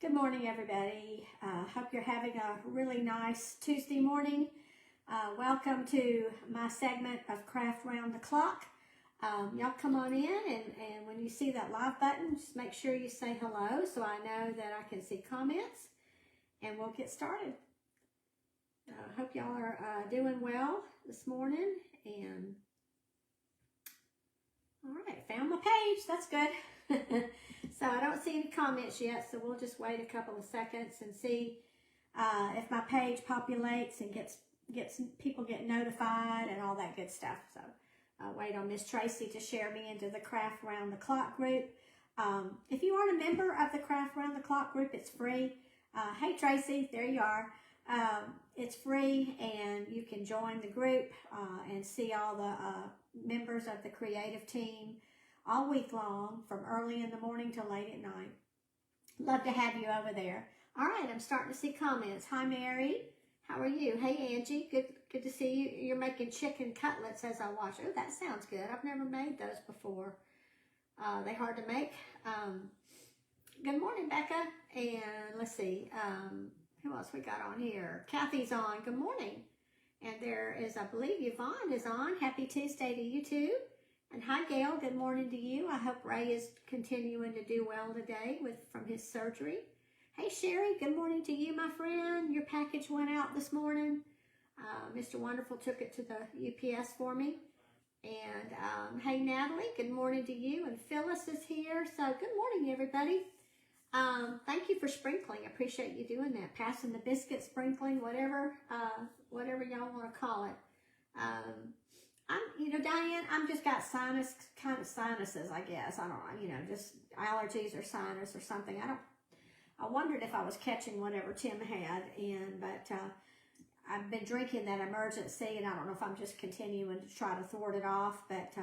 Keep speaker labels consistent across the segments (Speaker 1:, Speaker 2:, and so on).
Speaker 1: Good morning, everybody. Hope you're having a really nice Tuesday morning. Welcome to my segment of Craft Round the Clock. Y'all come on in, and when you see that live button, just make sure you say hello so I know that I can see comments, and we'll get started. Hope y'all are doing well this morning. And all right, found my page. That's good. So I don't see any comments yet, so we'll just wait a couple of seconds and see if my page populates and gets people get notified and all that good stuff. So wait on Miss Tracy to share me into the Craft Round the Clock group. If you aren't a member of the Craft Round the Clock group, it's free. Hey Tracy, there you are. It's free, and you can join the group and see all the members of the creative team all week long, from early in the morning till late at night. Love to have you over there. All right, I'm starting to see comments. Hi, Mary. How are you? Hey, Angie. Good to see you. You're making chicken cutlets as I watch. Oh, that sounds good. I've never made those before. They hard to make. Good morning, Becca. And let's see. Who else we got on here? Kathy's on. Good morning. And there is, I believe, Yvonne is on. Happy Tuesday to you too. And hi, Gail. Good morning to you. I hope Ray is continuing to do well today from his surgery. Hey, Sherry. Good morning to you, my friend. Your package went out this morning. Mr. Wonderful took it to the UPS for me. And hey, Natalie. Good morning to you. And Phyllis is here. So good morning, everybody. Thank you for sprinkling. I appreciate you doing that. Passing the biscuit, sprinkling, whatever y'all want to call it. Diane, I'm just got sinuses, I guess. I don't know, just allergies or sinus or something. I wondered if I was catching whatever Tim had, but I've been drinking that emergency, and I don't know if I'm just continuing to try to thwart it off, but,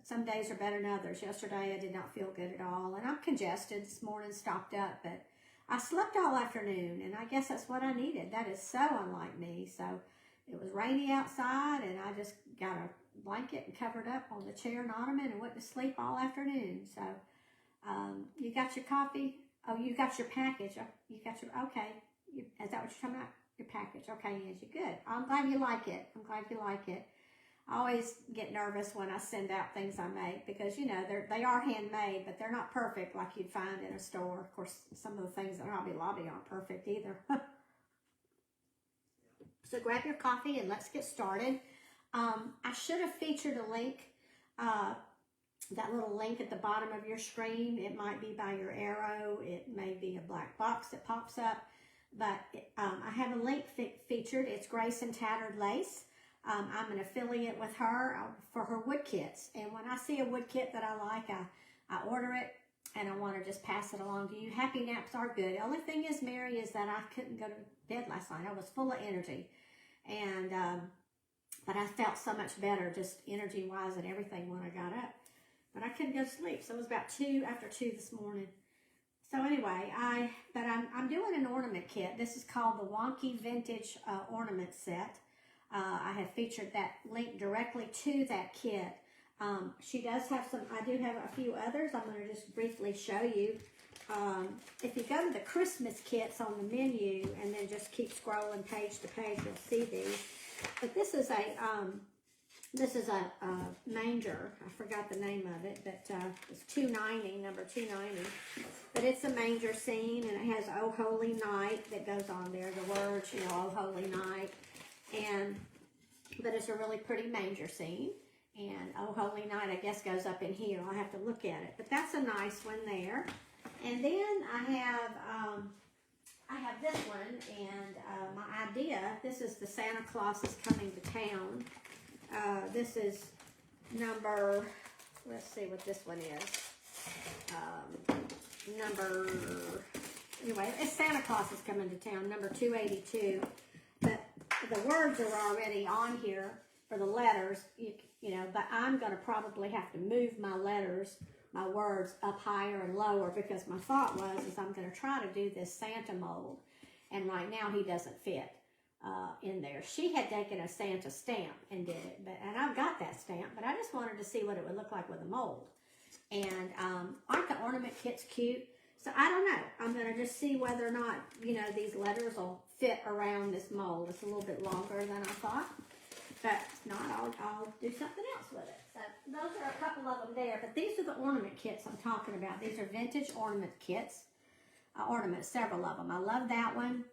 Speaker 1: some days are better than others. Yesterday, I did not feel good at all, and I'm congested. This morning, stopped up, but I slept all afternoon, and I guess that's what I needed. That is so unlike me. So it was rainy outside, and I just got a blanket and covered up on the chair and ottoman and went to sleep all afternoon. So you got your coffee? Oh, you got your package. Okay. Is that what you're talking about? Your package. Okay, Angie, good. I'm glad you like it. I always get nervous when I send out things I make because, they are handmade, but they're not perfect like you'd find in a store. Of course, some of the things at Hobby Lobby aren't perfect either. So grab your coffee and let's get started. I should have featured a link, that little link at the bottom of your screen. It might be by your arrow. It may be a black box that pops up. But I have a link featured. It's Grace and Tattered Lace. I'm an affiliate with her for her wood kits. And when I see a wood kit that I like, I order it. And I want to just pass it along to you. Happy naps are good. The only thing is, Mary, is that I couldn't go to bed last night. I was full of energy. And, but I felt so much better, just energy-wise and everything when I got up. But I couldn't go to sleep. So it was about after 2 this morning. So anyway, I'm doing an ornament kit. This is called the Wonky Vintage Ornament Set. I have featured that link directly to that kit. She does have I do have a few others. I'm going to just briefly show you. If you go to the Christmas kits on the menu and then just keep scrolling page to page, you'll see these. But this is a manger. I forgot the name of it, but it's 290, number 290. But it's a manger scene, and it has "Oh Holy Night" that goes on there. The words, "Oh Holy Night," but it's a really pretty manger scene. And "Oh Holy Night," I guess, goes up in here. I'll have to look at it. But that's a nice one there. And then I have this one, and my idea, this is the Santa Claus is Coming to Town. This is number, let's see what this one is. Anyway, it's Santa Claus is Coming to Town, number 282. But the words are already on here for the letters, but I'm going to probably have to move my words up higher and lower, because my thought is I'm going to try to do this Santa mold, and right now he doesn't fit in there. She had taken a Santa stamp and did it, and I've got that stamp, but I just wanted to see what it would look like with a mold. And aren't the ornament kits cute? So I don't know. I'm going to just see whether or not, you know, these letters will fit around this mold. It's a little bit longer than I thought. But if not, I'll do something else with it. So those are a couple of them there. But these are the ornament kits I'm talking about. These are vintage ornament kits. Ornaments, several of them. I love that one.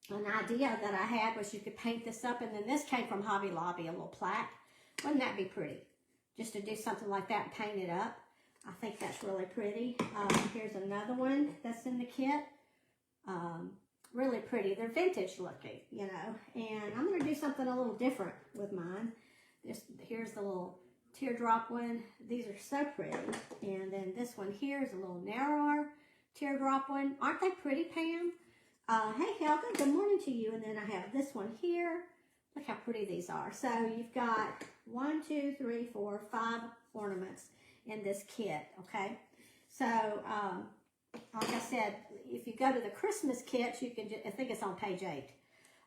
Speaker 1: An idea that I had was you could paint this up. And then this came from Hobby Lobby, a little plaque. Wouldn't that be pretty? Just to do something like that and paint it up. I think that's really pretty. Here's another one that's in the kit. Really pretty. They're vintage looking, you know. And I'm going to do something a little different with mine. Here's the little teardrop one. These are so pretty. And then this one here is a little narrower teardrop one. Aren't they pretty, Pam? Hey, Helga, good morning to you. And then I have this one here. Look how pretty these are. So you've got 1, 2, 3, 4, 5 ornaments in this kit, okay? So, like I said, if you go to the Christmas kits, you can, I think it's on page 8.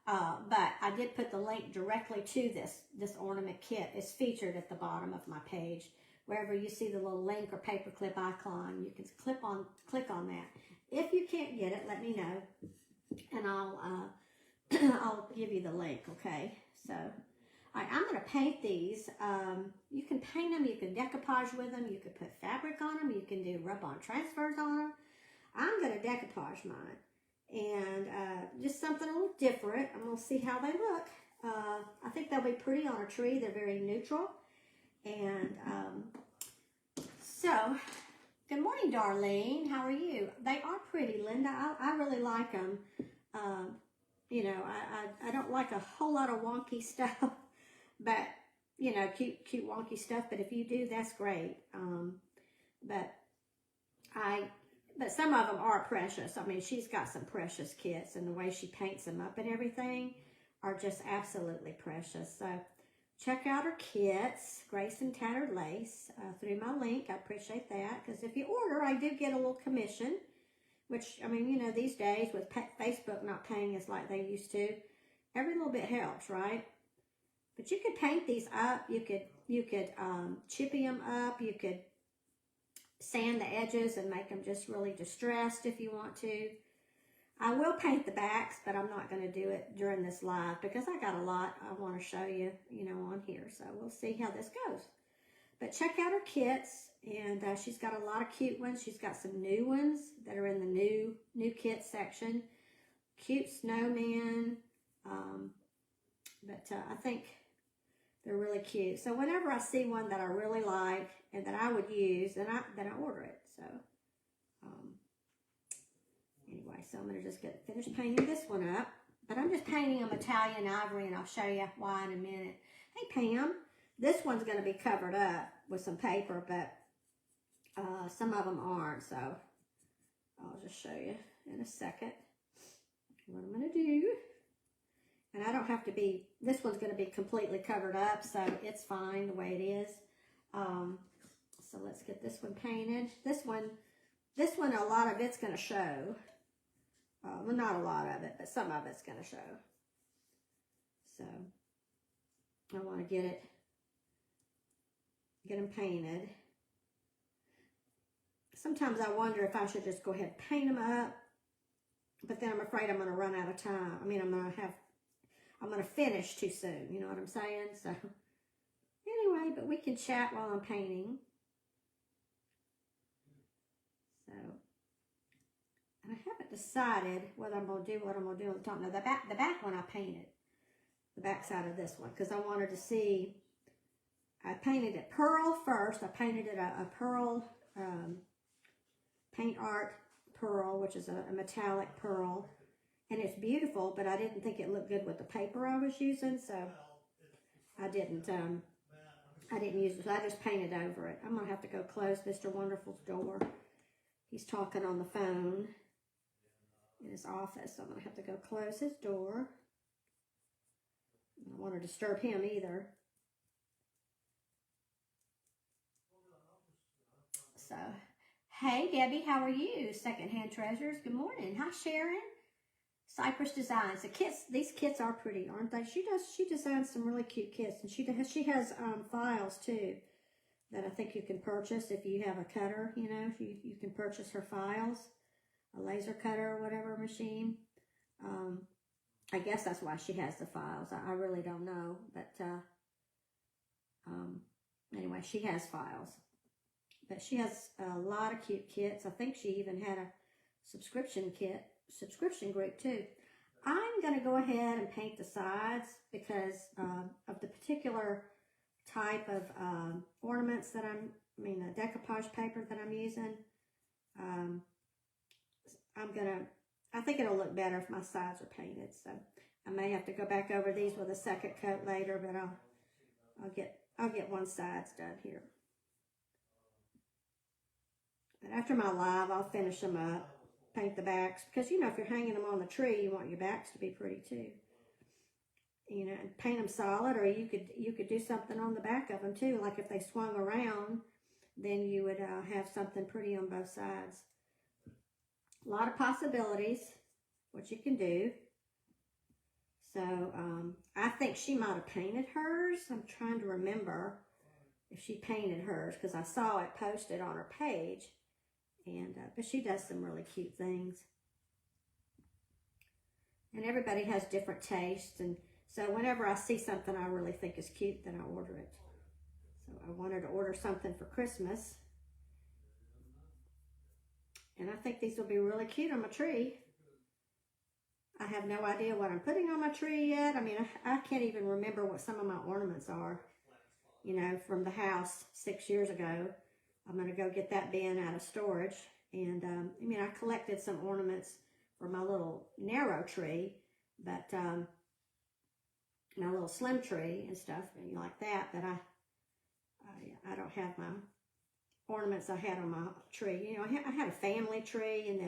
Speaker 1: But I did put the link directly to this ornament kit. It's featured at the bottom of my page. Wherever you see the little link or paperclip icon, you can click on that. If you can't get it, let me know, and I'll give you the link, okay? So, all right, I'm going to paint these. You can paint them, you can decoupage with them, you can put fabric on them, you can do rub-on transfers on them. I'm going to decoupage mine, and just something a little different. I'm going to see how they look. I think they'll be pretty on a tree. They're very neutral. And so, good morning, Darlene. How are you? They are pretty, Linda. I really like them. You know, I don't like a whole lot of wonky stuff, but, you know, cute wonky stuff. But if you do, that's great. But some of them are precious. I mean, she's got some precious kits, and the way she paints them up and everything are just absolutely precious. So check out her kits, Grace and Tattered Lace, through my link. I appreciate that, because if you order, I do get a little commission. Which, I mean, you know, these days with Facebook not paying us like they used to, every little bit helps, right? But you could paint these up. You could chippy them up. You could sand the edges and make them just really distressed if you want to. I will paint the backs, but I'm not going to do it during this live because I got a lot I want to show you, you know, on here. So we'll see how this goes. But check out her kits, and she's got a lot of cute ones. She's got some new ones that are in the new kit section. Cute snowman, but I think they're really cute. So whenever I see one that I really like and that I would use, then I order it. So anyway, so I'm gonna just finish painting this one up. But I'm just painting them Italian ivory, and I'll show you why in a minute. Hey Pam. This one's going to be covered up with some paper, but some of them aren't, so I'll just show you in a second what I'm going to do. And I don't have to be, this one's going to be completely covered up, so it's fine the way it is. So let's get this one painted. This one, a lot of it's going to show. Well, not a lot of it, but some of it's going to show. So I want to get them painted. Sometimes I wonder if I should just go ahead and paint them up, but then I'm afraid I'm going to run out of time. I mean, I'm going to finish too soon, you know what I'm saying? So anyway, but we can chat while I'm painting. So, and I haven't decided what I'm going to do on the top. Now, the back one I painted, the back side of this one, because I wanted to see. I painted it pearl first. I painted it a pearl, paint art pearl, which is a metallic pearl. And it's beautiful, but I didn't think it looked good with the paper I was using, so I didn't use it. So I just painted over it. I'm going to have to go close Mr. Wonderful's door. He's talking on the phone in his office, so I'm going to have to go close his door. I don't want to disturb him either. So, hey Debbie, how are you? Secondhand Treasures, good morning. Hi Sharon. Cypress Designs. These kits are pretty, aren't they? She designs some really cute kits, and she has files too that I think you can purchase if you have a cutter. You know, you can purchase her files. a laser cutter or whatever machine. I guess that's why she has the files. I really don't know, but anyway, she has files. But she has a lot of cute kits. I think she even had a subscription group too. I'm going to go ahead and paint the sides because of the particular type of ornaments that the decoupage paper that I'm using. I think it'll look better if my sides are painted. So I may have to go back over these with a second coat later, but I'll get one sides done here. But after my live, I'll finish them up, paint the backs, because, you know, if you're hanging them on the tree, you want your backs to be pretty too. You know, and paint them solid, or you could do something on the back of them too. Like if they swung around, then you would have something pretty on both sides. A lot of possibilities, what you can do. So I think she might have painted hers. I'm trying to remember if she painted hers, because I saw it posted on her page. And but she does some really cute things. And everybody has different tastes, and so whenever I see something I really think is cute, then I order it. So I wanted to order something for Christmas. And I think these will be really cute on my tree. I have no idea what I'm putting on my tree yet. I mean, I can't even remember what some of my ornaments are, you know, from the house 6 years ago. I'm going to go get that bin out of storage. And, I mean, I collected some ornaments for my little narrow tree, but my little slim tree and stuff, you know, like that. But I don't have my ornaments I had on my tree. You know, I had a family tree, and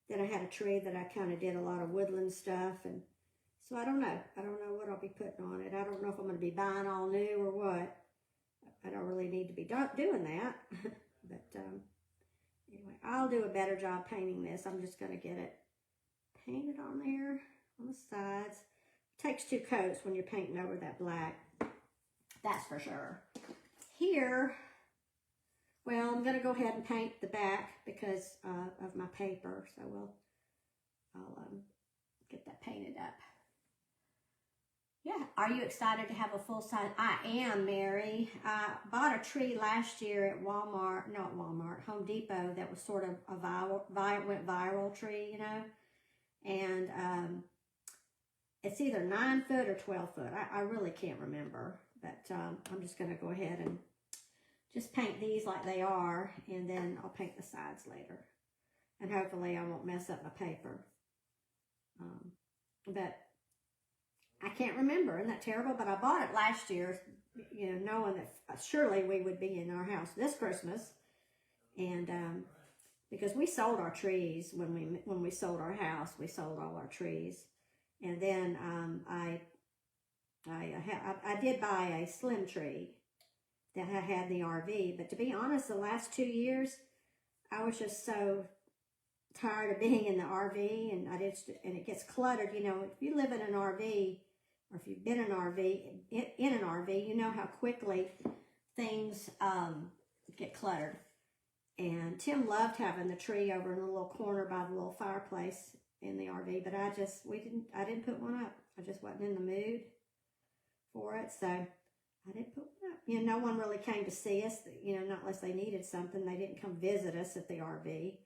Speaker 1: then I had a tree that I kind of did a lot of woodland stuff, and so I don't know. I don't know what I'll be putting on it. I don't know if I'm going to be buying all new or what. I don't really need to be doing that, but anyway, I'll do a better job painting this. I'm just going to get it painted on there on the sides. It takes 2 coats when you're painting over that black. That's for sure. Here, well, I'm going to go ahead and paint the back because of my paper. So I'll get that painted up. Yeah, are you excited to have a full size? I am, Mary. I bought a tree last year at Home Depot, that was sort of a went viral tree, you know. And it's either 9 foot or 12 foot. I really can't remember, but I'm just going to go ahead and just paint these like they are, and then I'll paint the sides later. And hopefully I won't mess up my paper. But I can't remember. Isn't that terrible? But I bought it last year, you know, knowing that surely we would be in our house this Christmas. And because we sold our trees when we sold our house, we sold all our trees. And then I did buy a slim tree that I had in the RV. But to be honest, the last 2 years, I was just so tired of being in the RV, and it gets cluttered. You know, if you live in an RV, or if you've been in an RV, you know how quickly things get cluttered. And Tim loved having the tree over in the little corner by the little fireplace in the RV, but I didn't put one up. I just wasn't in the mood for it, so I didn't put one up. You know, no one really came to see us, you know, not unless they needed something. They didn't come visit us at the RV.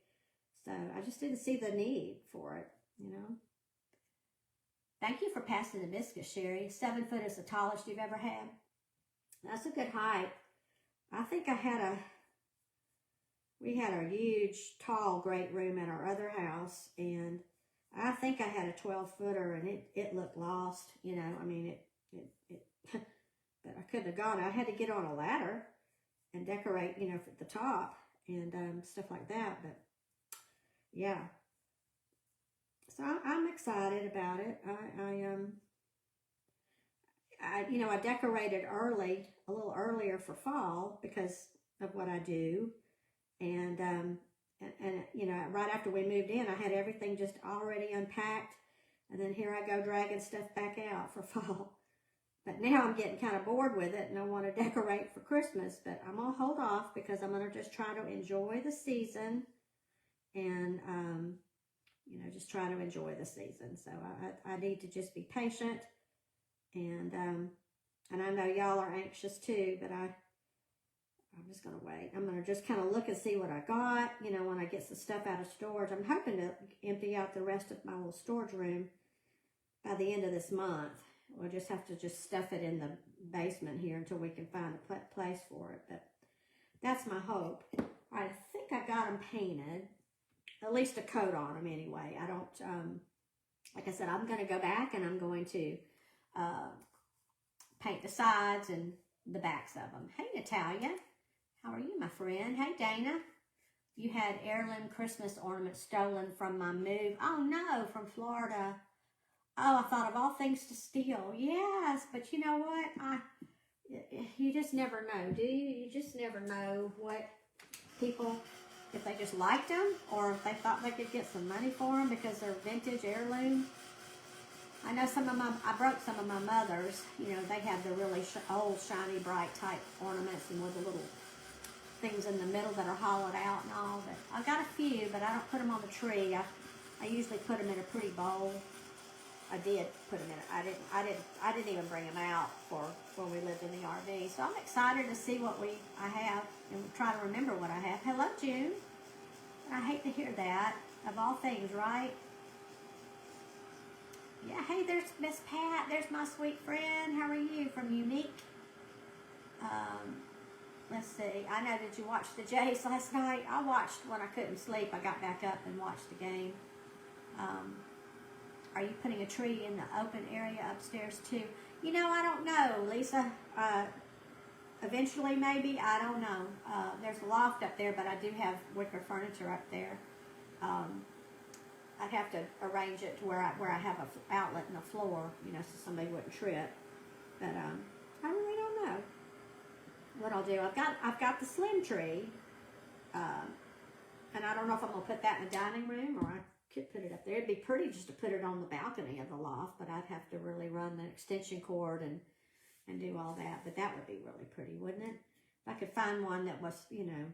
Speaker 1: So I just didn't see the need for it, you know. Thank you for passing the biscuit, Sherry. 7 foot is the tallest you've ever had. That's a good height. I think we had a huge, tall, great room at our other house, and I think I had a 12-footer, and it looked lost, you know. I mean, but I couldn't have gone. I had to get on a ladder and decorate, you know, at the top and stuff like that, but yeah. So I'm excited about it. You know, I decorated a little earlier for fall because of what I do. And you know, right after we moved in, I had everything just already unpacked. And then here I go dragging stuff back out for fall. But now I'm getting kind of bored with it, and I want to decorate for Christmas. But I'm going to hold off because I'm going to just try to enjoy the season and, you know, just try to enjoy the season. So I need to just be patient, and I know y'all are anxious too, but I'm just going to wait. I'm going to just kind of look and see what I got, you know, when I get some stuff out of storage. I'm hoping to empty out the rest of my little storage room by the end of this month. We'll just have to just stuff it in the basement here until we can find a place for it. But that's my hope. All right, I think I got them painted. At least a coat on them anyway. I don't, like I said, I'm going to go back and I'm going to paint the sides and the backs of them. Hey, Natalia. How are you, my friend? Hey, Dana. You had heirloom Christmas ornaments stolen from my move. Oh, no, from Florida. Oh, I thought of all things to steal. Yes, but you know what? You just never know, do you? You just never know what people, if they just liked them or if they thought they could get some money for them because they're vintage heirloom. I know I broke some of my mother's. You know, they have the really old, shiny, bright type ornaments and with the little things in the middle that are hollowed out and all. But I got a few, but I don't put them on the tree. I usually put them in a pretty bowl. I did put them in it. I didn't even bring them out for when we lived in the RV. So I'm excited to see what I have and try to remember what I have. Hello, June. I hate to hear that. Of all things, right? Yeah, hey, there's Miss Pat. There's my sweet friend. How are you? From Unique. Let's see. I know, did you watch the Jays last night? I watched when I couldn't sleep. I got back up and watched the game. Are you putting a tree in the open area upstairs too? You know, I don't know, Lisa. Eventually, maybe. I don't know. There's a loft up there, but I do have wicker furniture up there. I'd have to arrange it to where I have an outlet in the floor, you know, so somebody wouldn't trip. But I really don't know what I'll do. I've got the slim tree, and I don't know if I'm gonna put that in the dining room or I could put it up there. It'd be pretty just to put it on the balcony of the loft, but I'd have to really run the extension cord and do all that. But that would be really pretty, wouldn't it? If I could find one that was, you know,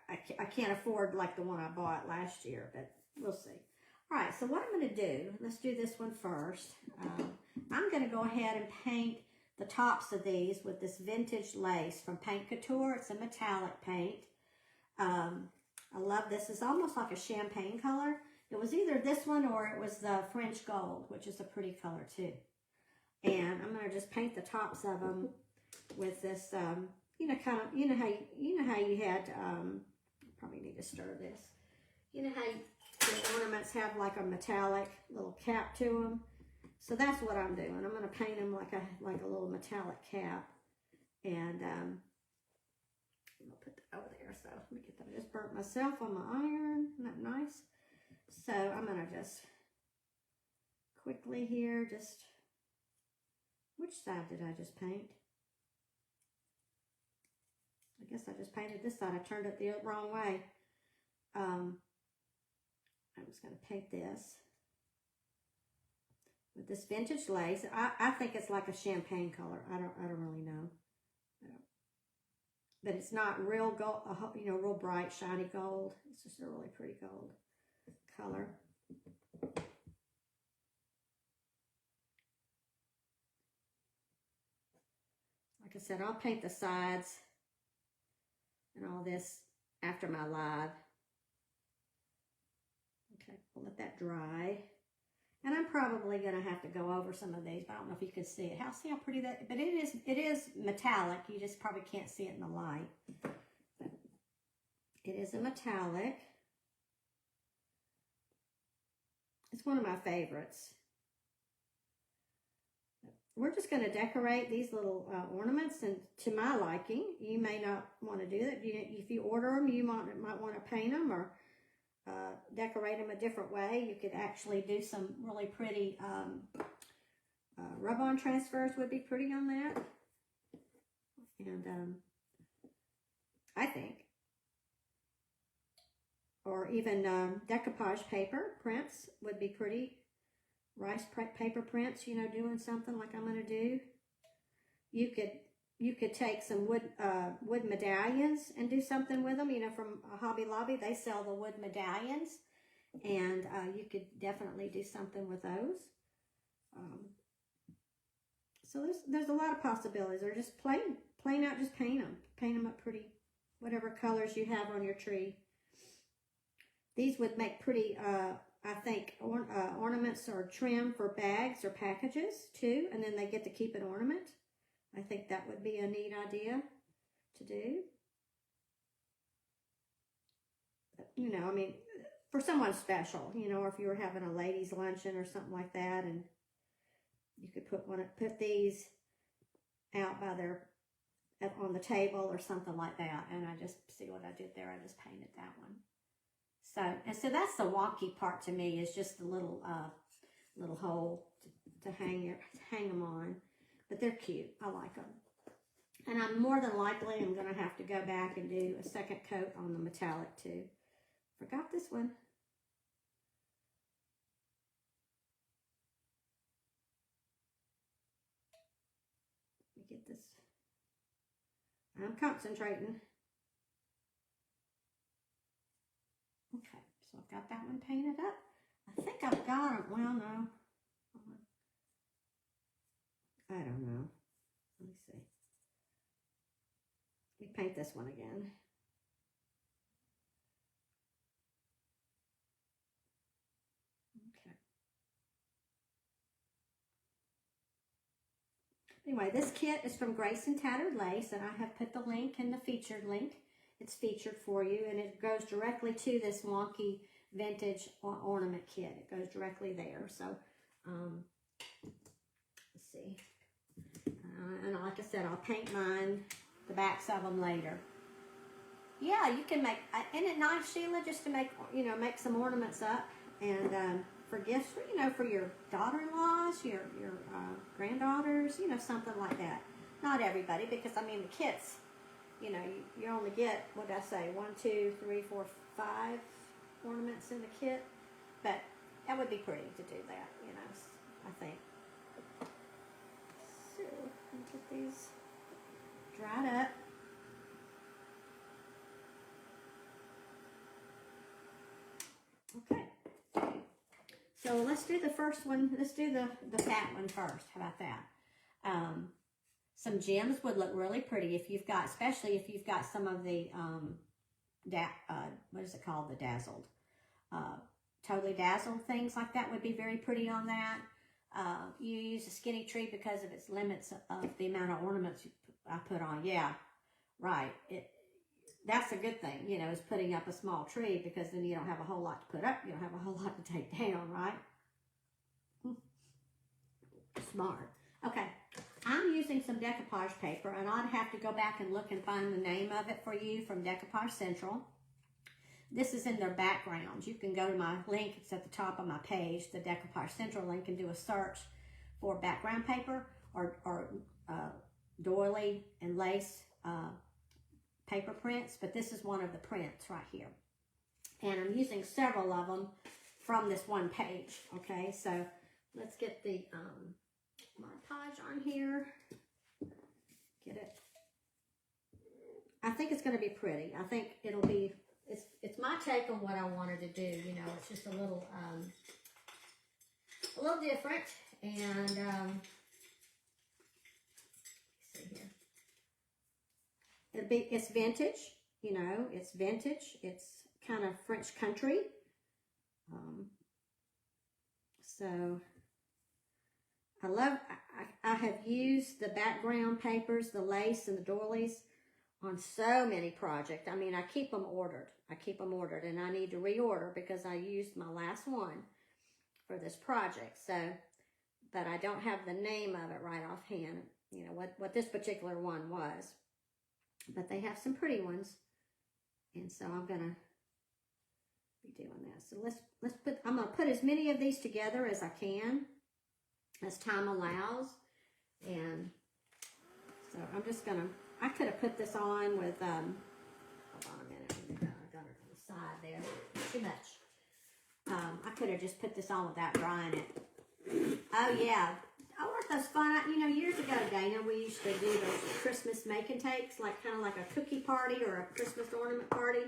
Speaker 1: I can't afford like the one I bought last year, but we'll see. All right, so what I'm going to do, let's do this one first. I'm going to go ahead and paint the tops of these with this vintage lace from Paint Couture. It's a metallic paint. I love this. It's almost like a champagne color. It was either this one or it was the French gold, which is a pretty color too. And I'm going to just paint the tops of them with this, you know, kind of, you know how you had, probably need to stir this. You know how the ornaments have like a metallic little cap to them. So that's what I'm doing. I'm going to paint them like a little metallic cap. And I'm going to put that over there. So let me get that. I just burnt myself on my iron. Isn't that nice? So I'm going to just quickly here, which side did I just paint? I guess I just painted this side. I turned it the wrong way. I'm just going to paint this with this vintage lace. I think it's like a champagne color. I don't really know. But it's not real gold, you know, real bright, shiny gold. It's just a really pretty gold color. Like I said, I'll paint the sides and all this after my live. Okay, we'll let that dry. And I'm probably going to have to go over some of these, but I don't know if you can see it. See how pretty that, but it is metallic. You just probably can't see it in the light. But it is a metallic. It's one of my favorites. We're just going to decorate these little ornaments, and to my liking. You may not want to do that. If you order them, you might want to paint them or decorate them a different way. You could actually do some really pretty rub-on transfers would be pretty on that. And I think. Or even decoupage paper prints would be pretty. Rice paper prints, you know, doing something like I'm going to do. You could you could take some wood medallions and do something with them. You know, from Hobby Lobby, they sell the wood medallions, and you could definitely do something with those. So there's a lot of possibilities. Or just plain out, just paint them up pretty, whatever colors you have on your tree. These would make pretty, I think, ornaments or trim for bags or packages too, and then they get to keep an ornament. I think that would be a neat idea to do. You know, I mean, for someone special, you know, or if you were having a ladies' luncheon or something like that, and you could put these out by on the table or something like that. And I just see what I did there. I just painted that one. So that's the wonky part to me, is just the little hole to hang them on. But they're cute. I like them. And I'm more than likely I'm going to have to go back and do a second coat on the metallic too. Forgot this one. Let me get this. I'm concentrating. Okay, so I've got that one painted up. I think I've got it. Well, no. I don't know. Let me see. Let me paint this one again. Okay. Anyway, this kit is from Grace and Tattered Lace, and I have put the link in the featured link. It's featured for you, and it goes directly to this Wonky vintage ornament kit. It goes directly there. So, let's see. And like I said, I'll paint the backs of them later. Yeah, you can make, isn't it nice, Sheila, just to make some ornaments up, and for gifts, for your daughter-in-laws, your granddaughters, something like that. Not everybody, because, I mean, the kits, you only get, what did I say, 1, 2, 3, 4, 5 ornaments in the kit, but that would be pretty to do that, I think. So, get these dried up. Okay. So let's do the first one. Let's do the fat one first. How about that? Some gems would look really pretty if you've got, especially if you've got some of the, what is it called? The dazzled. Totally dazzled things like that would be very pretty on that. You use a skinny tree because of its limits of the amount of ornaments I put on. Yeah, right. That's a good thing, is putting up a small tree, because then you don't have a whole lot to put up. You don't have a whole lot to take down, right? Smart. Okay, I'm using some decoupage paper, and I'd have to go back and look and find the name of it for you from Decoupage Central. This is in their backgrounds. You can go to my link. It's at the top of my page, the Decoupage Central link, and do a search for background paper or doily and lace paper prints. But this is one of the prints right here. And I'm using several of them from this one page. Okay, so let's get the Mod Podge on here. Get it. I think it's going to be pretty. I think it'll be... It's my take on what I wanted to do. It's just a little different. And let's see here. It's vintage. It's vintage. It's kind of French country. So I have used the background papers, the lace and the doilies on so many projects. I mean, I keep them ordered. And I need to reorder because I used my last one for this project. So, but I don't have the name of it right offhand, what this particular one was. But they have some pretty ones. And so I'm going to be doing that. So I'm going to put as many of these together as I can, as time allows. And so I'm just going to, I could have put this on with, hold on a minute, I got it on the side there, too much. I could have just put this on without drying it. Oh yeah, or like those fun, you know, years ago, Dana, we used to do those Christmas make and takes, like kind of like a cookie party or a Christmas ornament party.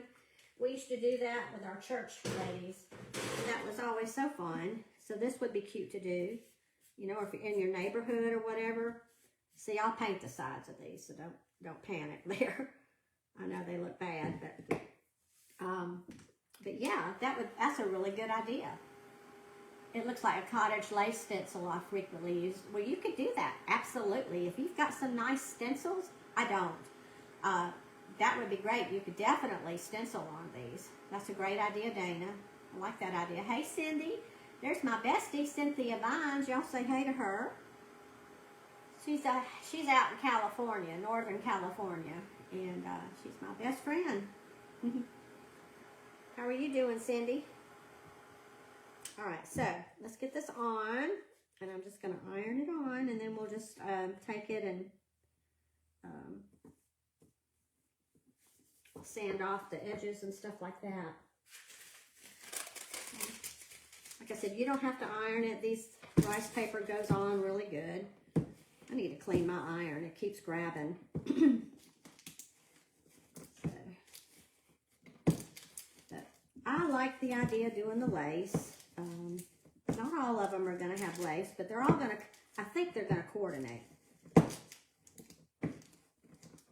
Speaker 1: We used to do that with our church ladies. And that was always so fun. So this would be cute to do, you know, if you're in your neighborhood or whatever. See, I'll paint the sides of these, so don't panic there. I know they look bad, but yeah, that's a really good idea. It looks like a cottage lace stencil I frequently use. Well, you could do that, absolutely. If you've got some nice stencils, I don't. That would be great. You could definitely stencil on these. That's a great idea, Dana. I like that idea. Hey, Cindy. There's my bestie, Cynthia Vines. Y'all say hey to her. She's out in California, Northern California, and she's my best friend. How are you doing, Cindy? All right, so let's get this on, and I'm just going to iron it on, and then we'll just take it and sand off the edges and stuff like that. Like I said, you don't have to iron it. This rice paper goes on really good. I need to clean my iron. It keeps grabbing. But I like the idea of doing the lace. Not all of them are going to have lace, but they're all going to, I think they're going to coordinate.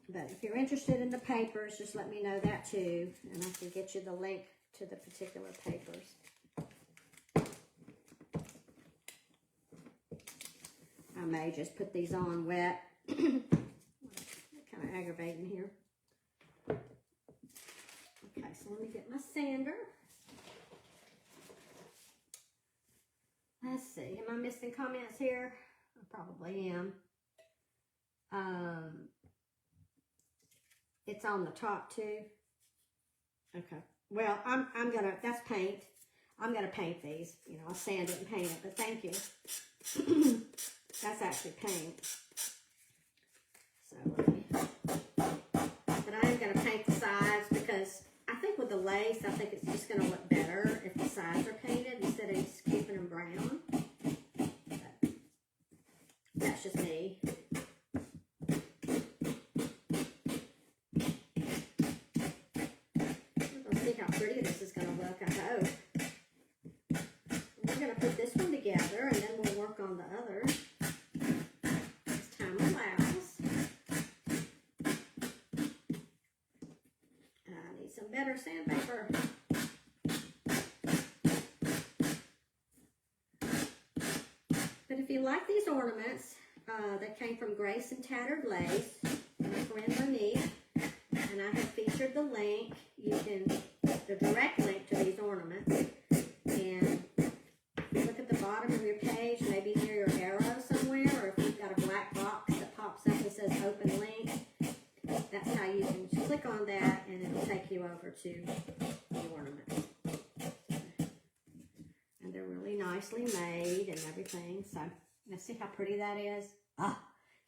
Speaker 1: But if you're interested in the papers, just let me know that too, and I can get you the link to the particular papers. I may just put these on wet. Kind of aggravating here. Okay, so let me get my sander. Let's see, am I missing comments here? I probably am. It's on the top too. Okay. Well, I'm gonna, that's paint. I'm gonna paint these. You know, I'll sand it and paint it, but thank you. That's actually paint. So, but I am gonna paint the sides because I think with the lace, I think it's just gonna look better if the sides are painted instead of just keeping them brown. But that's just me. See how pretty this is going to look, I hope. We're going to put this one together and then we'll work on the other as time allows. I need some better sandpaper. But if you like these ornaments, that came from Grace and Tattered Lace, my friend Monique, and I have featured the link. You can, the direct link to these ornaments, and look at the bottom of your page, maybe near your arrow somewhere, or if you've got a black box that pops up and says open link, that's how you can click on that and it'll take you over to the ornaments. And they're really nicely made and everything, so let's see how pretty that is. Ah,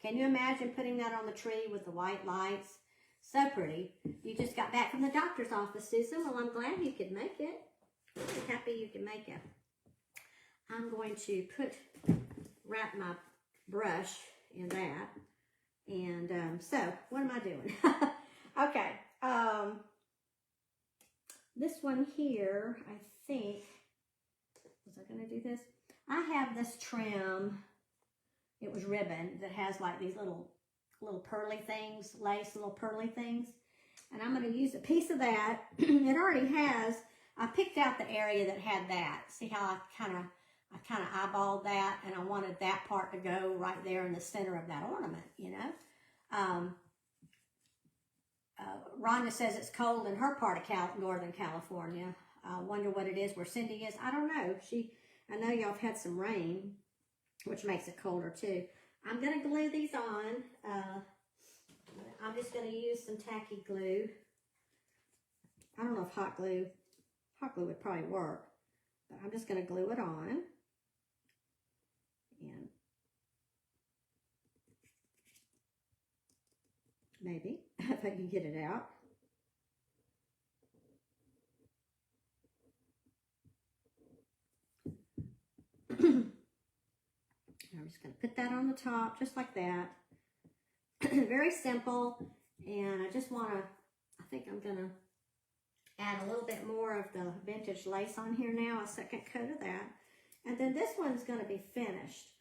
Speaker 1: can you imagine putting that on the tree with the white lights? So pretty. You just got back from the doctor's office, Susan. Well, I'm glad you could make it. I'm happy you can make it. I'm going to wrap my brush in that. And so, what am I doing? Okay. This one here, I think, was I going to do this? I have this trim. It was ribbon that has like these little pearly things, lace little pearly things. And I'm going to use a piece of that. It already has, I picked out the area that had that. See how I kind of eyeballed that, and I wanted that part to go right there in the center of that ornament, you know. Rhonda says it's cold in her part of Northern California. I wonder what it is where Cindy is. I don't know. I know y'all have had some rain, which makes it colder too. I'm going to glue these on. I'm just going to use some tacky glue. I don't know if hot glue would probably work, but I'm just going to glue it on. And maybe, if I can get it out. I'm just going to put that on the top, just like that. Very simple. And I just want to, I think I'm going to add a little bit more of the vintage lace on here now, a second coat of that. And then this one's going to be finished.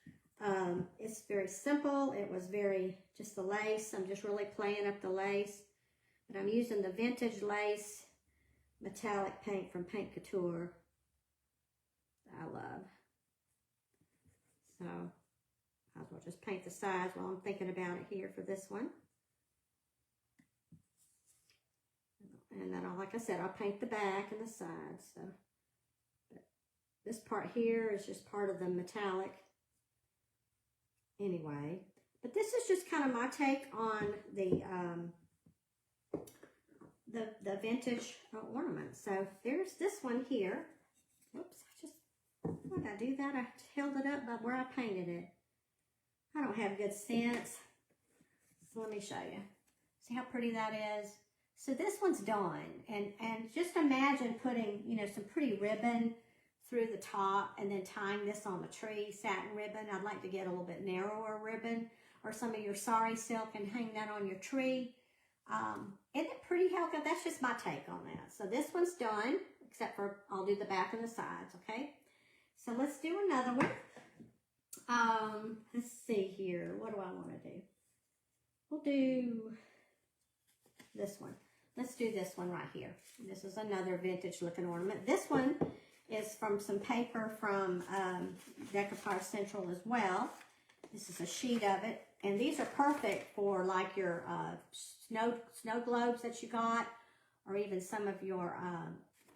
Speaker 1: It's very simple. It was very, just the lace. I'm just really playing up the lace. But I'm using the vintage lace metallic paint from Paint Couture that I love. So, might as well just paint the sides while I'm thinking about it here for this one. And then, like I said, I'll paint the back and the sides. So, but this part here is just part of the metallic anyway. But this is just kind of my take on the vintage ornaments. So there's this one here. Whoops, why did I do that? I held it up by where I painted it. I don't have good sense. So let me show you. See how pretty that is? So this one's done. And just imagine putting, you know, some pretty ribbon through the top and then tying this on the tree, satin ribbon. I'd like to get a little bit narrower ribbon or some of your sari silk and hang that on your tree. Isn't it pretty, Helga? That's just my take on that. So this one's done, except for I'll do the back and the sides, okay? So let's do another one. Let's see here. What do I want to do? We'll do this one. Let's do this one right here. This is another vintage looking ornament. This one is from some paper from Decoupage Central as well. This is a sheet of it. And these are perfect for like your snow globes that you got, or even some of your,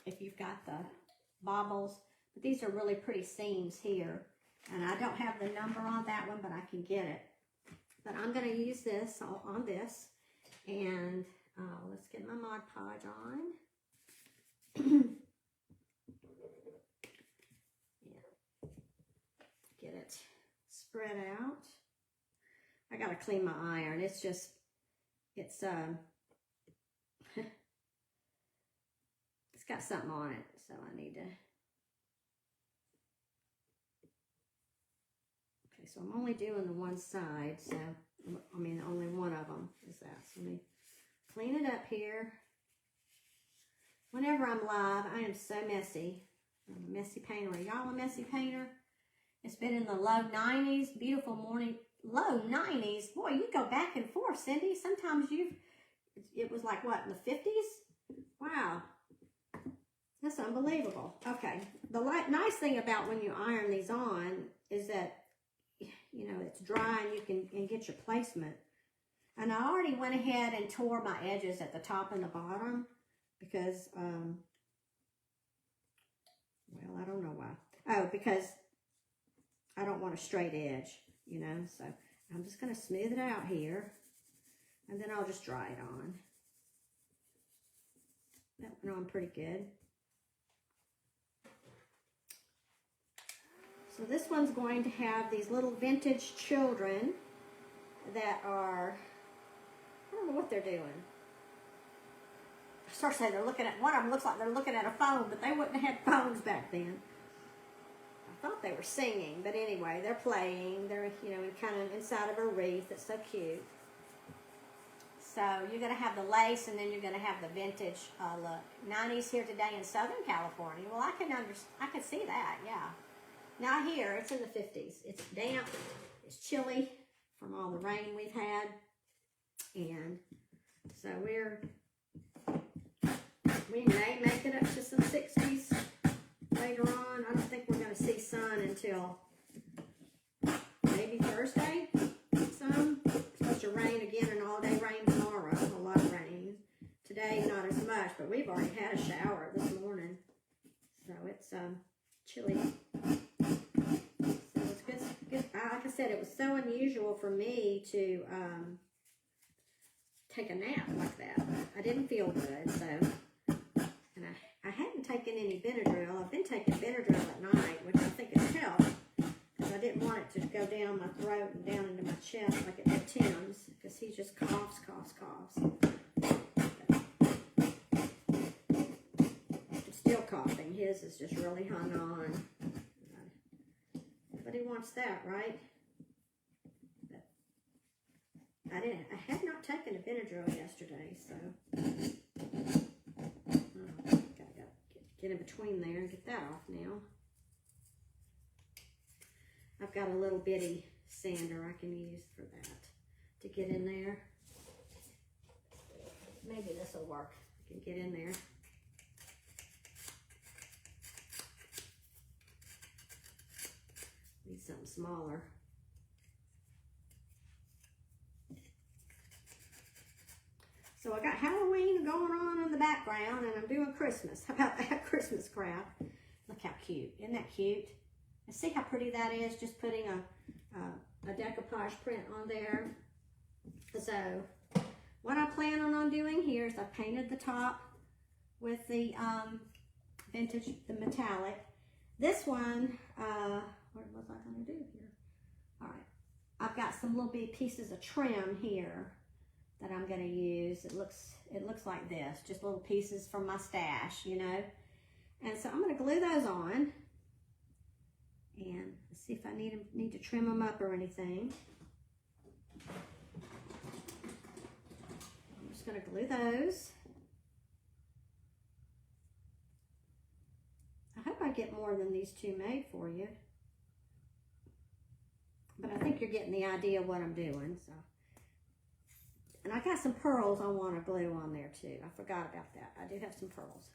Speaker 1: if you've got the baubles. But these are really pretty seams here. And I don't have the number on that one, but I can get it. But I'm going to use this on this. And let's get my Mod Podge on. Yeah. Get it spread out. I gotta clean my iron. It's just, it's got something on it, so I need to. Okay, so I'm only doing the one side, so I mean only one of them is that. So let me clean it up here. Whenever I'm live, I am so messy. I'm a messy painter. Are y'all a messy painter? It's been in the low 90s. Beautiful morning. Low 90s. Boy, you go back and forth, Cindy. Sometimes it was like, what, in the 50s? Wow. That's unbelievable. Okay. The nice thing about when you iron these on is that, you know, it's dry and you can get your placement. And I already went ahead and tore my edges at the top and the bottom because, well, I don't know why. Oh, because I don't want a straight edge. You know, so I'm just going to smooth it out here, and then I'll just dry it on. That went on pretty good. So this one's going to have these little vintage children that are, I don't know what they're doing. I start saying they're looking at, one of them looks like they're looking at a phone, but they wouldn't have had phones back then. I thought they were singing, but anyway, they're playing. They're, you know, kind of inside of a wreath. It's so cute. So you're going to have the lace, and then you're going to have the vintage look. 90s here today in Southern California. Well, I can see that, yeah. Not here. It's in the 50s. It's damp. It's chilly from all the rain we've had. And so we may make it up to some 60s later on. I don't think we're going to see sun until maybe Thursday. Some. It's supposed to rain again, and all day rain tomorrow. A lot of rain. Today, not as much, but we've already had a shower this morning. So it's chilly. So it's good. Like I said, it was so unusual for me to take a nap like that. I didn't feel good, so. And I hadn't taken any Benadryl. I've been taking Benadryl at night, which I think has helped, because I didn't want it to go down my throat and down into my chest like it did Tim's, because he just coughs. I'm still coughing. His is just really hung on. Nobody wants that, right? I had not taken a Benadryl yesterday, so gotta get in between there and get that off now. I've got a little bitty sander I can use for that to get in there. Maybe this will work. I can get in there. Need something smaller. So I got Halloween going on in the background, and I'm doing Christmas. How about that Christmas crowd? Look how cute. Isn't that cute? And see how pretty that is, just putting a decoupage print on there. So what I'm planning on doing here is I painted the top with the vintage, the metallic. This one, what was I going to do here? All right, I've got some little bitty pieces of trim here that I'm going to use. It looks like this, just little pieces from my stash, you know. And so I'm going to glue those on and see if I need to trim them up or anything. I'm just going to glue those. I hope I get more than these two made for you. But I think you're getting the idea of what I'm doing. So, and I got some pearls I want to glue on there too. I forgot about that. I do have some pearls.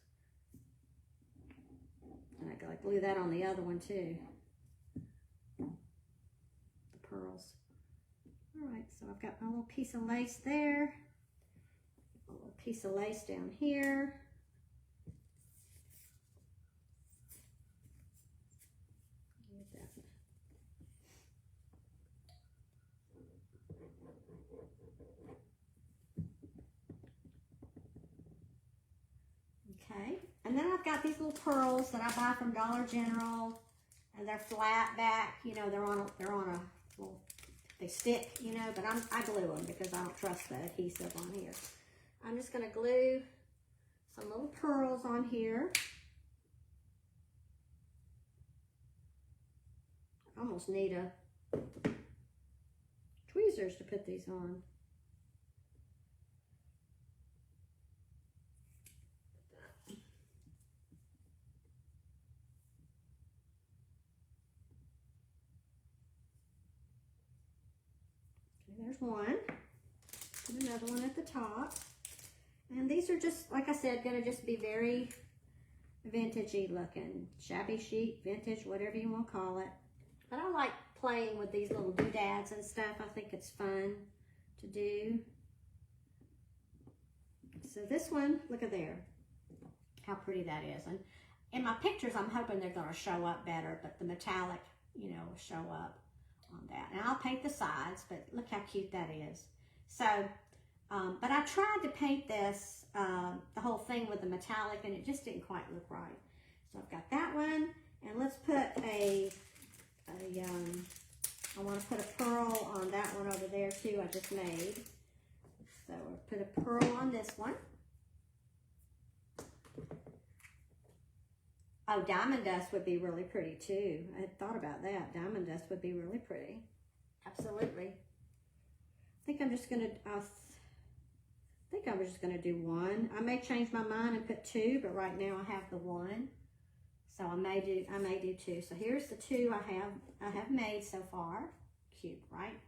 Speaker 1: And I gotta glue that on the other one too. The pearls. All right, so I've got my little piece of lace there. A little piece of lace down here. Okay, and then I've got these little pearls that I buy from Dollar General, and they're flat back. You know, they're on a little, they stick. You know, but I glue them because I don't trust the adhesive on here. I'm just gonna glue some little pearls on here. I almost need tweezers to put these on. There's one. Put another one at the top. And these are just, like I said, going to just be very vintagey looking. Shabby chic, vintage, whatever you want to call it. But I like playing with these little doodads and stuff. I think it's fun to do. So this one, look at there. How pretty that is. And in my pictures, I'm hoping they're going to show up better. But the metallic, you know, will show up on that. And I'll paint the sides, but look how cute that is. So, but I tried to paint this, the whole thing with the metallic, and it just didn't quite look right. So I've got that one, and let's put I want to put a pearl on that one over there too, I just made. So we'll put a pearl on this one. Oh, diamond dust would be really pretty too. I had thought about that. Diamond dust would be really pretty. Absolutely. I think I'm just gonna do one. I may change my mind and put two, but right now I have the one. So I may do two. So here's the two I have made so far. Cute, right?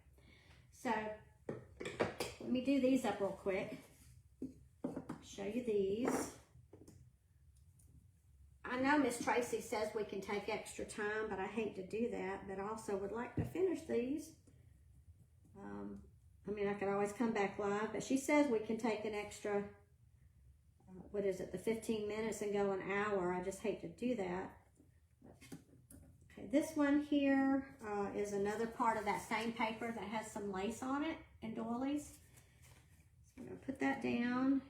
Speaker 1: So let me do these up real quick. Show you these. I know Miss Tracy says we can take extra time, but I hate to do that. But I also would like to finish these. I mean, I could always come back live, but she says we can take an extra, what is it, the 15 minutes and go an hour. I just hate to do that. Okay, this one here is another part of that same paper that has some lace on it in doilies. So I'm going to put that down.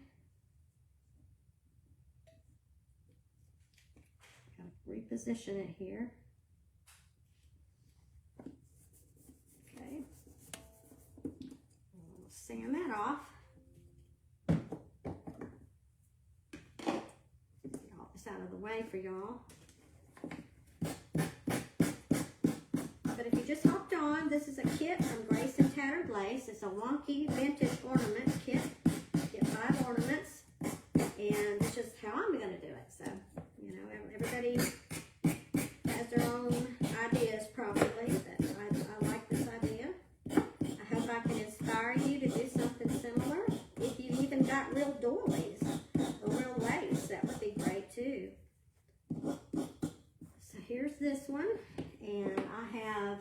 Speaker 1: Reposition it here. Okay. We'll sand that off. Get all this out of the way for y'all. But if you just hopped on, this is a kit from Grace and tattered lace. It's a Wonky vintage ornament kit. Get 5 ornaments, and this is how I'm going to do it. So, you know, everybody has their own ideas probably, but I like this idea. I hope I can inspire you to do something similar. If you even got real doilies or real lace, that would be great too. So here's this one, and I have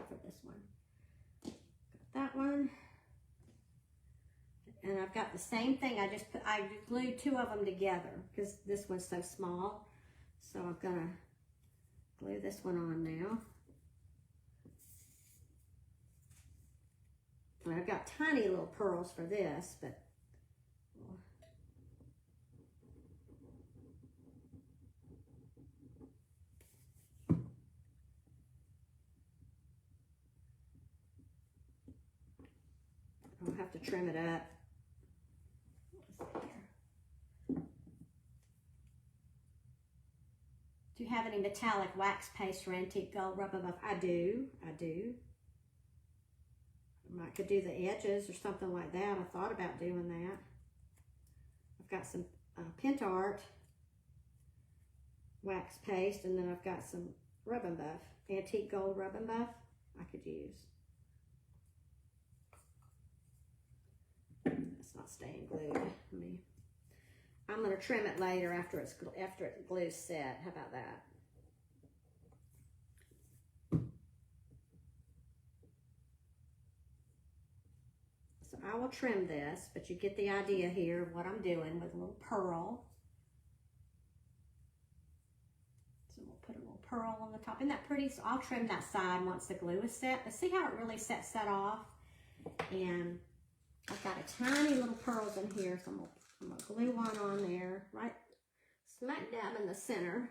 Speaker 1: for this one. Got that one, and I've got the same thing. I glued 2 of them together because this one's so small. So I'm gonna glue this one on now. And I've got tiny little pearls for this, but I'll have to trim it up. Do you have any metallic wax paste or antique gold rubber buff? I do. I could do the edges or something like that. I thought about doing that. I've got some Pent Art wax paste, and then I've got some rub and buff, antique gold rub and buff I could use. It's not staying glued. I'm going to trim it later after it glue's set. How about that? So I will trim this, but you get the idea here of what I'm doing with a little pearl. So we'll put a little pearl on the top. Isn't that pretty? So I'll trim that side once the glue is set. But see how it really sets that off? And I've got a tiny little pearls in here, so I'm gonna glue one on there, right smack dab in the center.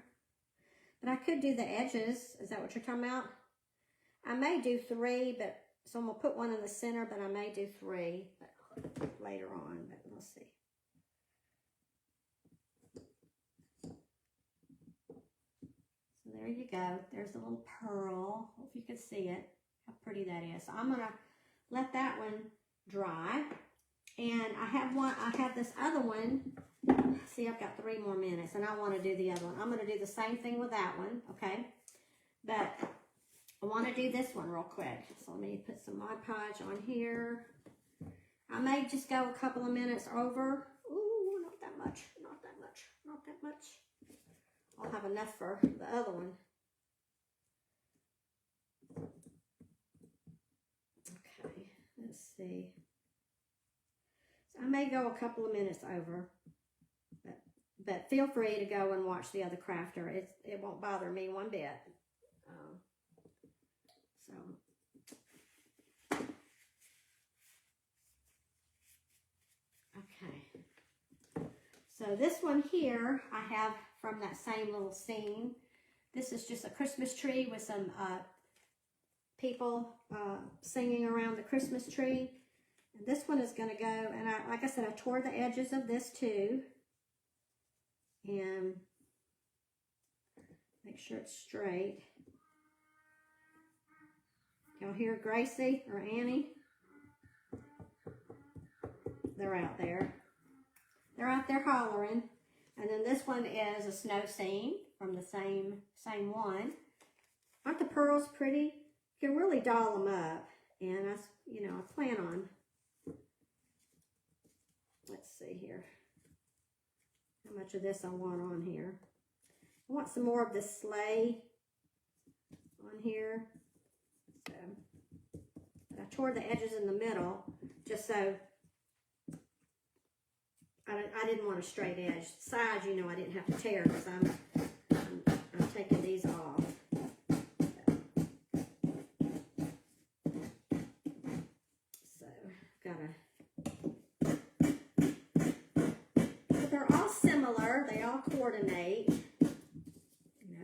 Speaker 1: But I could do the edges. Is that what you're talking about? I may do 3, but so I'm gonna put one in the center, but I may do 3 later on, but we'll see. So there you go. There's a little pearl. Hope you can see it, how pretty that is. So I'm gonna let that one dry. And I have this other one. See, I've got 3 more minutes, and I want to do the other one. I'm going to do the same thing with that one, okay? But I want to do this one real quick. So let me put some Mod Podge on here. I may just go a couple of minutes over. Ooh, not that much, not that much, not that much. I'll have enough for the other one. Okay, let's see. I may go a couple of minutes over, but feel free to go and watch the other crafter. It won't bother me one bit. Okay. So this one here I have from that same little scene. This is just a Christmas tree with some people singing around the Christmas tree. And this one is going to go, and like I said, I tore the edges of this too. And make sure it's straight. Y'all hear Gracie or Annie? They're out there. They're out there hollering. And then this one is a snow scene from the same one. Aren't the pearls pretty? You can really doll them up. And I plan on. Let's see here. How much of this I want on here. I want some more of this sleigh on here. So, I tore the edges in the middle just so I didn't want a straight edge. Sides, I didn't have to tear because I'm taking these off. So, they're all similar. They all coordinate.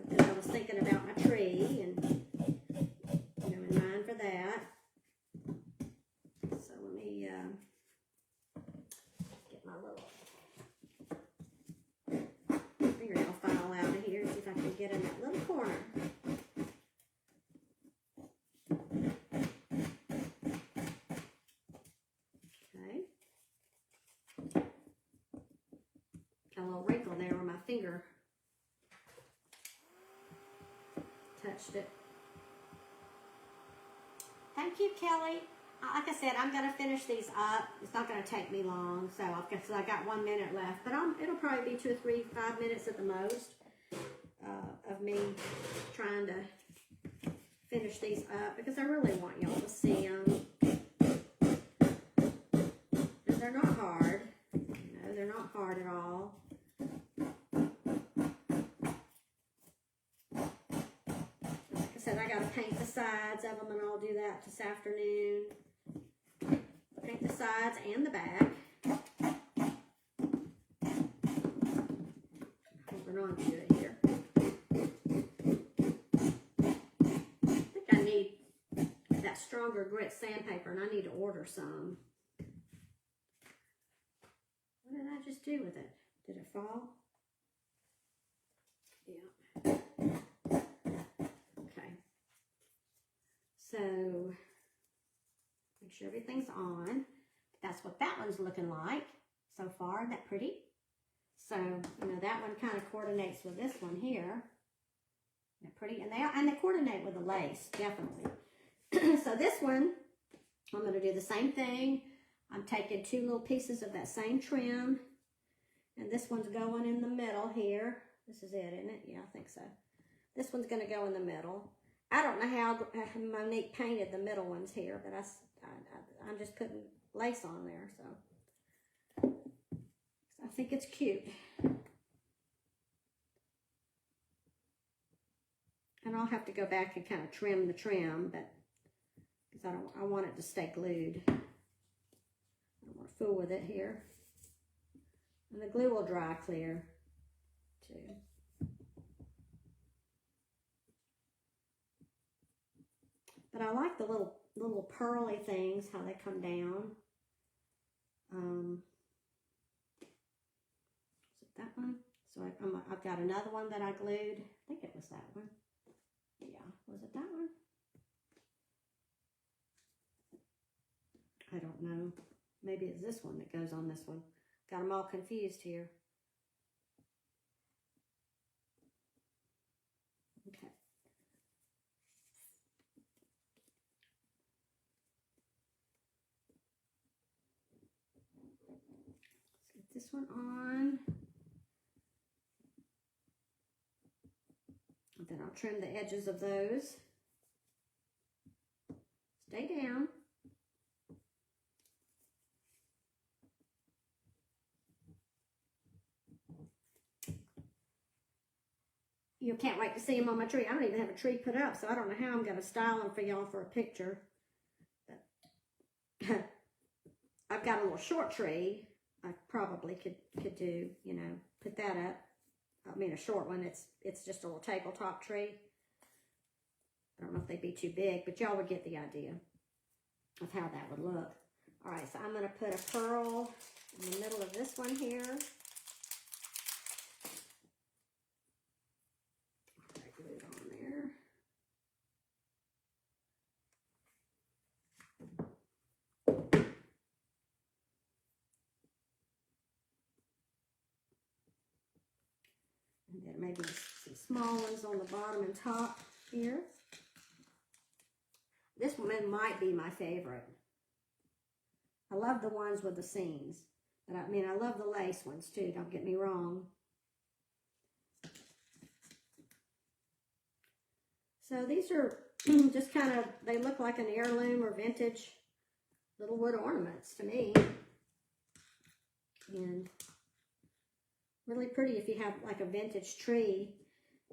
Speaker 1: Because I was thinking about my tree and in mind for that. So let me get my little fingernail file out of here, see if I can get in that little corner. touched it. Thank you, Kelly. Like I said, I'm going to finish these up. It's not going to take me long, so I got 1 minute left. But it'll probably be 2 or 3, 5 minutes at the most of me trying to finish these up because I really want y'all to see them. And they're not hard. You know, they're not hard at all. Like I said, I got to paint the sides of them, and I'll do that this afternoon. Paint the sides and the back. Hold on to it here. I think I need that stronger grit sandpaper, and I need to order some. What did I just do with it? Did it fall? Yeah. Okay. So, make sure everything's on. That's what that one's looking like so far. Isn't that pretty? So, you know, that one kind of coordinates with this one here. They're pretty, and they coordinate with the lace, definitely. So this one, I'm going to do the same thing. I'm taking 2 little pieces of that same trim, and this one's going in the middle here. This is it, isn't it? Yeah, I think so. This one's going to go in the middle. I don't know how Monique painted the middle ones here, but I'm just putting lace on there, so I think it's cute. And I'll have to go back and kind of trim the trim, but because I want it to stay glued. I don't want to fool with it here. And the glue will dry clear too. But I like the little pearly things, how they come down. Is it that one? So I've got another one that I glued. I think it was that one. Yeah, was it that one? I don't know. Maybe it's this one that goes on this one. Got them all confused here. Okay. Let's get this one on. And then I'll trim the edges of those. Stay down. You can't wait to see them on my tree. I don't even have a tree put up, so I don't know how I'm going to style them for y'all for a picture. But I've got a little short tree. I probably could do, you know, put that up. I mean, a short one. It's just a little tabletop tree. I don't know if they'd be too big, but y'all would get the idea of how that would look. All right, so I'm going to put a pearl in the middle of this one here. Glue it on there. And then maybe some small ones on the bottom and top here. This one might be my favorite. I love the ones with the seams. But I mean, I love the lace ones too, don't get me wrong. So these are just kind of, they look like an heirloom or vintage little wood ornaments to me. And really pretty if you have like a vintage tree.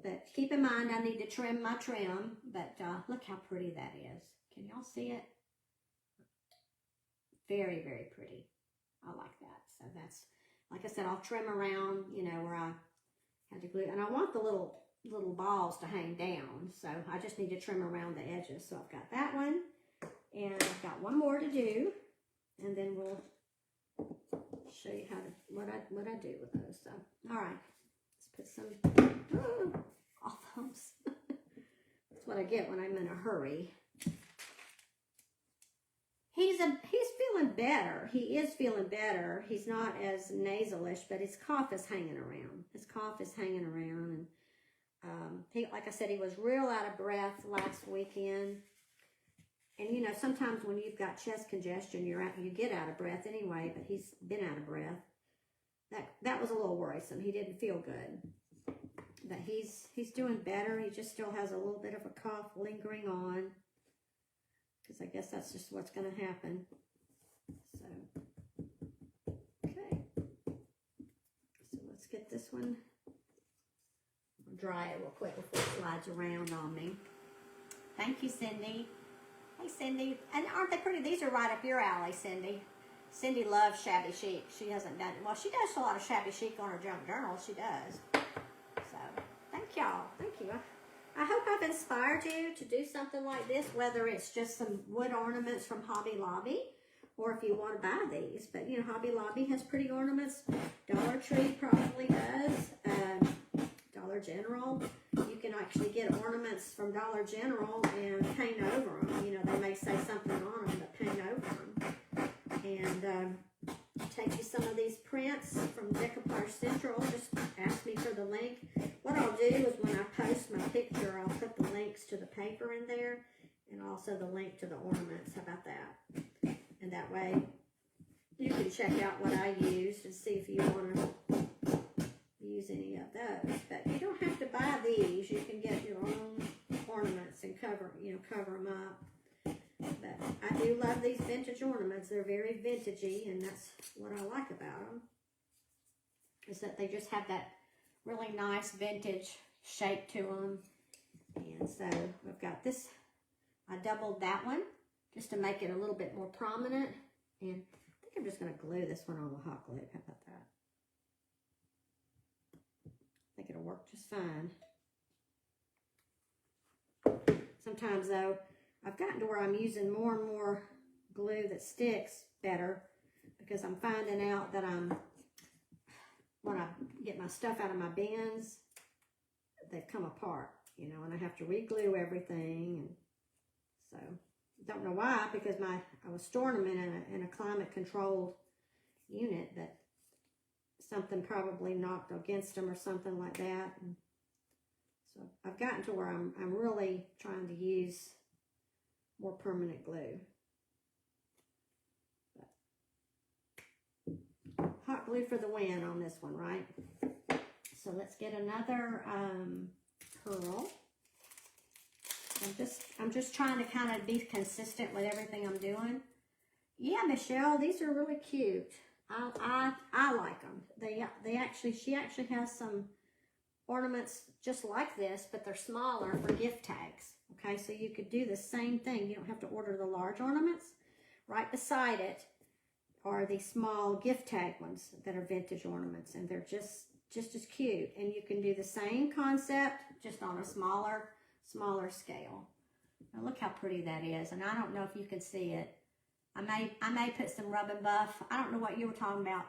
Speaker 1: But keep in mind, I need to trim my trim. But look how pretty that is. Can y'all see it? Very, very pretty. I like that. So that's, like I said, I'll trim around, you know, where I had to glue. And I want the little balls to hang down. So I just need to trim around the edges. So I've got that one. And I've got one more to do. And then we'll show you how to, what I do with those. So, all right. Let's put some, off those. That's what I get when I'm in a hurry. He's feeling better. He is feeling better. He's not as nasalish, but his cough is hanging around. His cough is hanging around, Like I said, he was real out of breath last weekend. And you know, sometimes when you've got chest congestion, you get out of breath anyway, but he's been out of breath. That was a little worrisome. He didn't feel good. But he's doing better. He just still has a little bit of a cough lingering on. Because I guess that's just what's going to happen. So, okay. So let's get this one. I'll dry it real quick before it slides around on me. Thank you, Cindy. Hey, Cindy. And aren't they pretty? These are right up your alley, Cindy. Cindy loves shabby chic. She hasn't done it. Well, she does a lot of shabby chic on her junk journal. She does. So, thank y'all. Thank you. I hope I've inspired you to do something like this, whether it's just some wood ornaments from Hobby Lobby, or if you want to buy these. But, you know, Hobby Lobby has pretty ornaments. Dollar Tree probably does. Dollar General. You can actually get ornaments from Dollar General and paint over them. You know, they may say something on them, but paint over them. And take you some of these prints from Decoupage Central. Just ask me for the link. What I'll do is when I post my picture, I'll put the links to the paper in there and also the link to the ornaments. How about that? And that way you can check out what I used and see if you want to use any of those. But you don't have to buy these. You can get your own ornaments and cover them up. But I do love these vintage ornaments. They're very vintagey, and that's what I like about them, is that they just have that really nice vintage shape to them. And so I've got this. I doubled that one just to make it a little bit more prominent. And I think I'm just going to glue this one on the hot glue. How about that? I think it'll work just fine. Sometimes, though, I've gotten to where I'm using more and more glue that sticks better, because I'm finding out that when I get my stuff out of my bins, they come apart, you know, and I have to re-glue everything. And so, don't know why, because I was storing them in a climate-controlled unit, but something probably knocked against them or something like that. And so I've gotten to where I'm really trying to use more permanent glue. But hot glue for the win on this one, right? So let's get another pearl. I'm just trying to kind of be consistent with everything I'm doing. Yeah, Michelle, these are really cute. I like them. She actually has some ornaments just like this, but they're smaller for gift tags. Okay, so you could do the same thing. You don't have to order the large ornaments. Right beside it are these small gift tag ones that are vintage ornaments, and they're just as cute. And you can do the same concept, just on a smaller scale. Now look how pretty that is, and I don't know if you can see it. I may put some rub and buff. I don't know what you were talking about,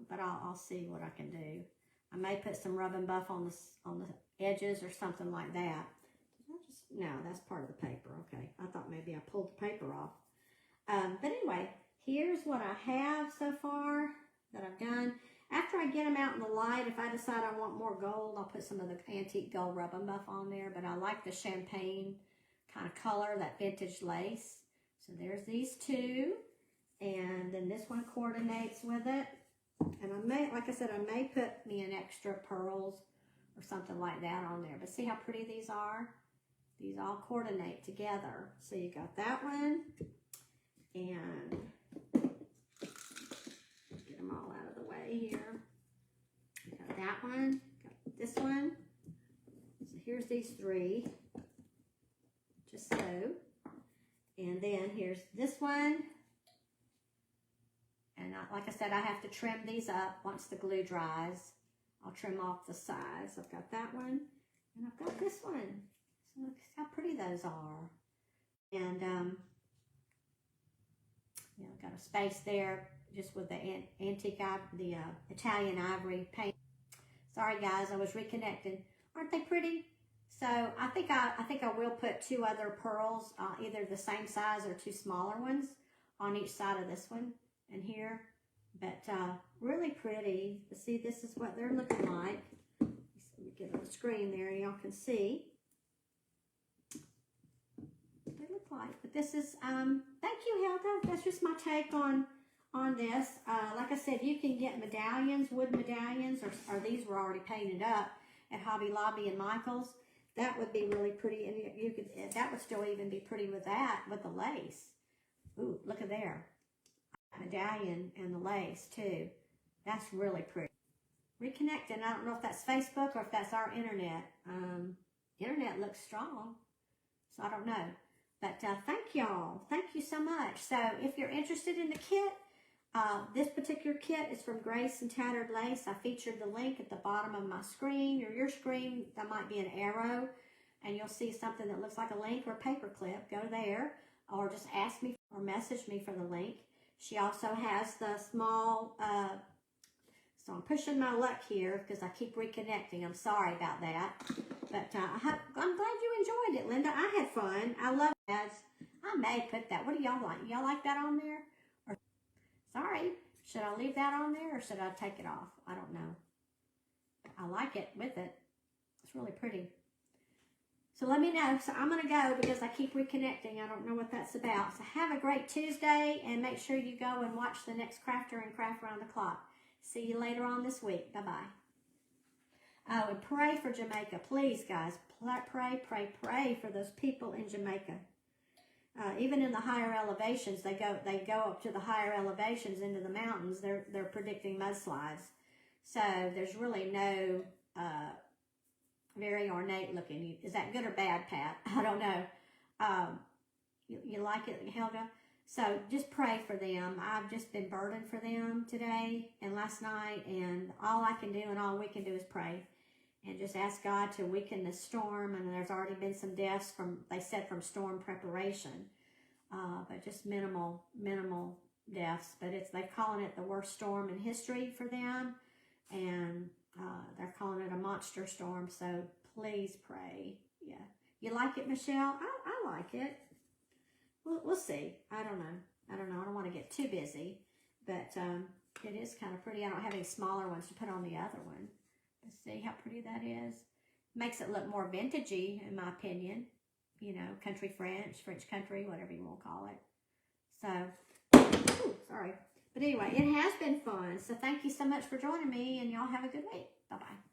Speaker 1: but I'll see what I can do. I may put some rub and buff on the edges or something like that. No, that's part of the paper. Okay, I thought maybe I pulled the paper off. But anyway, here's what I have so far that I've done. After I get them out in the light, if I decide I want more gold, I'll put some of the antique gold rub and buff on there. But I like the champagne kind of color, that vintage lace. So there's these two. And then this one coordinates with it. And I may, like I said, I may put me an extra pearls or something like that on there. But see how pretty these are? These all coordinate together. So you got that one, and get them all out of the way here. You got that one, got this one. So here's these three, just so. And then here's this one. And like I said, I have to trim these up once the glue dries. I'll trim off the sides. I've got that one, and I've got this one. So look how pretty those are. And you know, got a space there just with the antique, the Italian ivory paint. Sorry guys, I was reconnecting. Aren't they pretty? So I think I will put two other pearls, either the same size or two smaller ones on each side of this one and here. But really pretty. See, this is what they're looking like. Let me get on the screen there, y'all can see what they look like. But this is, thank you, Helga. That's just my take on this. Like I said, you can get medallions, wood medallions, or these were already painted up at Hobby Lobby and Michael's. That would be really pretty, and you could, that would still even be pretty with that, with the lace. Ooh, look at there. Medallion and the lace too. That's really pretty. Reconnecting. I don't know if that's Facebook or if that's our internet. Internet looks strong, so I don't know. But thank y'all. Thank you so much. So if you're interested in the kit, this particular kit is from Grace and Tattered Lace. I featured the link at the bottom of my screen or your screen. That might be an arrow, and you'll see something that looks like a link or a paper clip. Go there, or just ask me or message me for the link. She also has the small, so I'm pushing my luck here because I keep reconnecting. I'm sorry about that. But I'm glad you enjoyed it, Linda. I had fun. I love ads. I may put that. What do y'all like? Y'all like that on there? Or, sorry. Should I leave that on there or should I take it off? I don't know. I like it with it. It's really pretty. So let me know. So I'm going to go because I keep reconnecting. I don't know what that's about. So have a great Tuesday and make sure you go and watch the next crafter and craft around the clock. See you later on this week. Bye-bye. Oh, and pray for Jamaica. Please, guys. Pray for those people in Jamaica. Even in the higher elevations, they go up to the higher elevations into the mountains. They're predicting mudslides. So there's really no very ornate looking. Is that good or bad, Pat? I don't know. You like it, Helga? So just pray for them. I've just been burdened for them today and last night, and all I can do and all we can do is pray and just ask God to weaken the storm. And there's already been some deaths they said from storm preparation, but just minimal deaths. But they're calling it the worst storm in history for them, and they're calling it a monster storm. So please pray. Yeah, you like it, Michelle? I like it. We'll see. I don't know. I don't want to get too busy, but it is kind of pretty. I don't have any smaller ones to put on the other one. Let's see how pretty that is. Makes it look more vintagey, in my opinion. You know, country French country, whatever you want to call it. So, ooh, sorry. But anyway, it has been fun. So thank you so much for joining me, and y'all have a good week. Bye-bye.